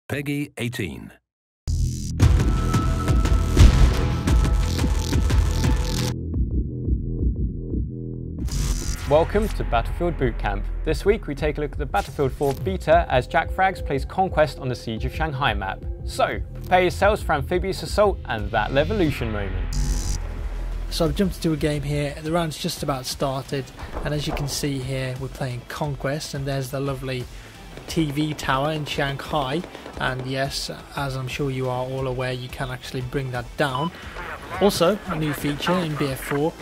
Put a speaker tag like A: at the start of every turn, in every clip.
A: Peggy 18.
B: Welcome to Battlefield Bootcamp. This week we take a look at the Battlefield 4 beta as JackFrags plays Conquest on the Siege of Shanghai map. So, prepare yourselves for amphibious assault and that Levolution moment.
C: So I've jumped into a game here, the round's just about started, and as you can see here we're playing Conquest, and there's the lovely TV tower in Shanghai, and yes, as I'm sure you are all aware, you can actually bring that down. Also, a new feature in BF4,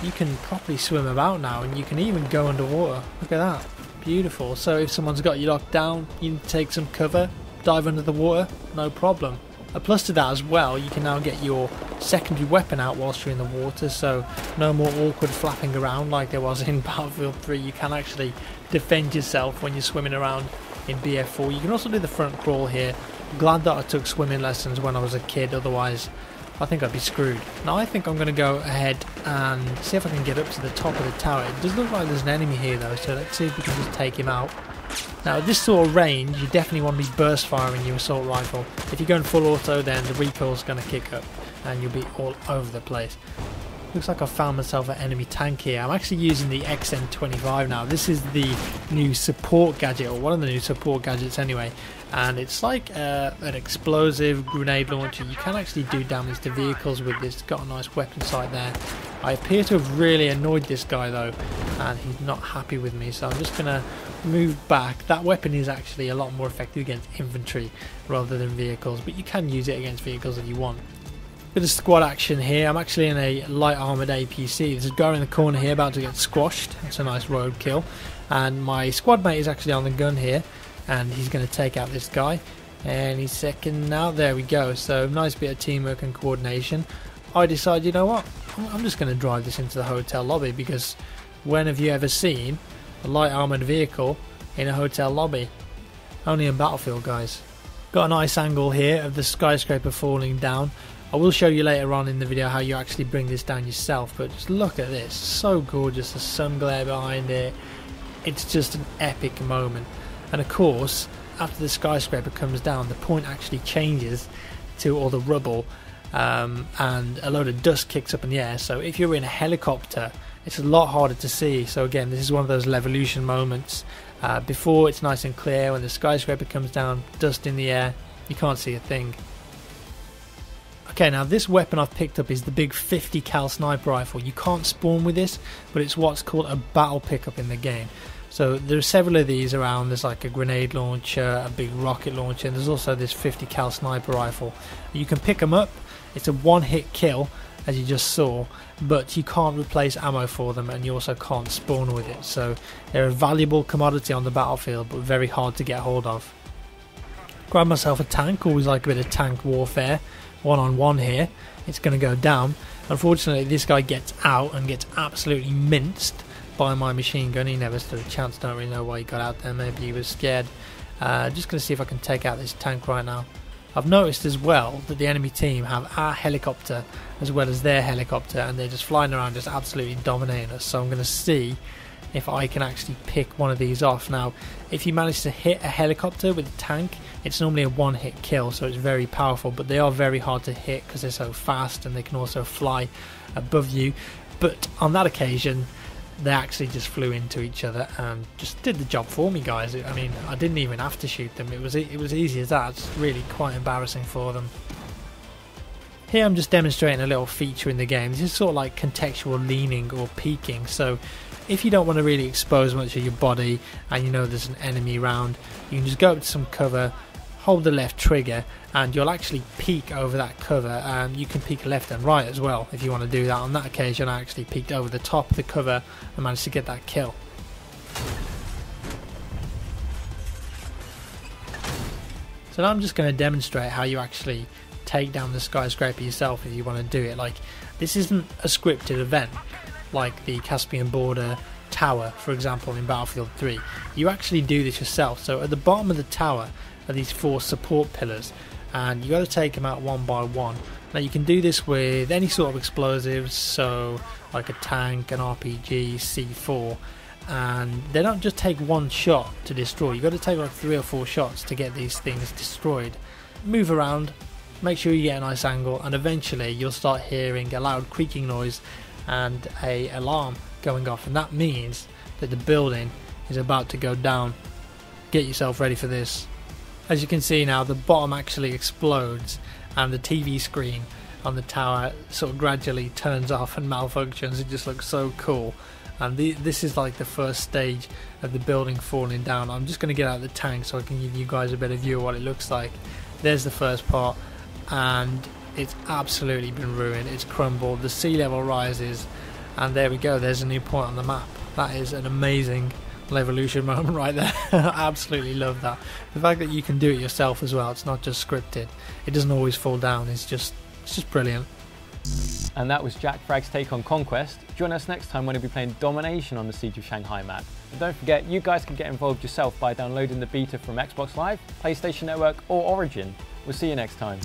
C: you can properly swim about now, and you can even go underwater. Look at that, beautiful. So if someone's got you locked down, you can take some cover, dive under the water, no problem. A plus to that as well, you can now get your secondary weapon out whilst you're in the water, so no more awkward flapping around like there was in Battlefield 3. You can actually defend yourself when you're swimming around in BF4. You can also do the front crawl here. I'm glad that I took swimming lessons when I was a kid, otherwise I think I'd be screwed. Now I think I'm going to go ahead and see if I can get up to the top of the tower. It does look like there's an enemy here though, so let's see if we can just take him out. Now at this sort of range, you definitely want to be burst firing your assault rifle. If you're going full auto, then the recoil's going to kick up and you'll be all over the place. Looks like I found myself an enemy tank here. I'm actually using the XM25 now. This is the new support gadget, or one of the new support gadgets anyway. And it's like an explosive grenade launcher. You can actually do damage to vehicles with this. It's got a nice weapon sight there. I appear to have really annoyed this guy though, and he's not happy with me, so I'm just going to move back. That weapon is actually a lot more effective against infantry rather than vehicles, but you can use it against vehicles if you want. Bit of squad action here. I'm actually in a light armoured APC. There's a guy in the corner here about to get squashed. That's a nice road kill. And my squad mate is actually on the gun here, and he's going to take out this guy. And he's second now. There we go. So nice bit of teamwork and coordination. I decided, you know what? I'm just going to drive this into the hotel lobby, because when have you ever seen a light armoured vehicle in a hotel lobby? Only in Battlefield, guys. Got a nice angle here of the skyscraper falling down. I will show you later on in the video how you actually bring this down yourself, but just look at this, so gorgeous, the sun glare behind it, it's just an epic moment. And of course, after the skyscraper comes down, the point actually changes to all the rubble, and a load of dust kicks up in the air, so if you're in a helicopter, it's a lot harder to see. So again, this is one of those Levolution moments. Before, it's nice and clear. When the skyscraper comes down, dust in the air, you can't see a thing. Okay, now this weapon I've picked up is the big 50 cal sniper rifle. You can't spawn with this, but it's what's called a battle pickup in the game. So there are several of these around. There's like a grenade launcher, a big rocket launcher, and there's also this 50 cal sniper rifle. You can pick them up. It's a one-hit kill, as you just saw, but you can't replace ammo for them, and you also can't spawn with it. So they're a valuable commodity on the battlefield, but very hard to get hold of. Grab myself a tank. Always like a bit of tank warfare. One-on-one here, it's going to go down. Unfortunately, this guy gets out and gets absolutely minced by my machine gun. He never stood a chance. Don't really know why he got out there. Maybe he was scared. Just going to see if I can take out this tank right now. I've noticed as well that the enemy team have our helicopter as well as their helicopter, and they're just flying around just absolutely dominating us. So I'm going to see if I can actually pick one of these off. Now, if you manage to hit a helicopter with a tank, it's normally a one-hit kill, so it's very powerful, but they are very hard to hit because they're so fast, and they can also fly above you. But on that occasion, they actually just flew into each other and just did the job for me, guys. I mean, I didn't even have to shoot them. It was easy as that. It's really quite embarrassing for them. Here I'm just demonstrating a little feature in the game. This is sort of like contextual leaning or peeking. So if you don't want to really expose much of your body and you know there's an enemy around, you can just go up to some cover, hold the left trigger, and you'll actually peek over that cover. And you can peek left and right as well if you want to do that. On that occasion I actually peeked over the top of the cover and managed to get that kill. So now I'm just going to demonstrate how you actually take down the skyscraper yourself if you want to do it. Like, this isn't a scripted event like the Caspian Border tower, for example, in Battlefield 3. You actually do this yourself. So at the bottom of the tower are these 4 support pillars, and you got to take them out one by one. Now you can do this with any sort of explosives, so like a tank, an RPG, C4, and they don't just take one shot to destroy. You've got to take like 3 or 4 shots to get these things destroyed. Move around, make sure you get a nice angle, and eventually you'll start hearing a loud creaking noise and a alarm going off, and that means that the building is about to go down. Get yourself ready for this. As you can see now, the bottom actually explodes and the TV screen on the tower sort of gradually turns off and malfunctions. It just looks so cool. And this is like the first stage of the building falling down. I'm just going to get out the tank so I can give you guys a better view of what it looks like. There's the first part, and it's absolutely been ruined. It's crumbled, the sea level rises, and there we go, there's a new point on the map. That is an amazing Levolution moment right there. I absolutely love that. The fact that you can do it yourself as well, it's not just scripted. It doesn't always fall down, it's just brilliant.
B: And that was JackFrags' take on Conquest. Join us next time when we'll be playing Domination on the Siege of Shanghai map. And don't forget, you guys can get involved yourself by downloading the beta from Xbox Live, PlayStation Network or Origin. We'll see you next time.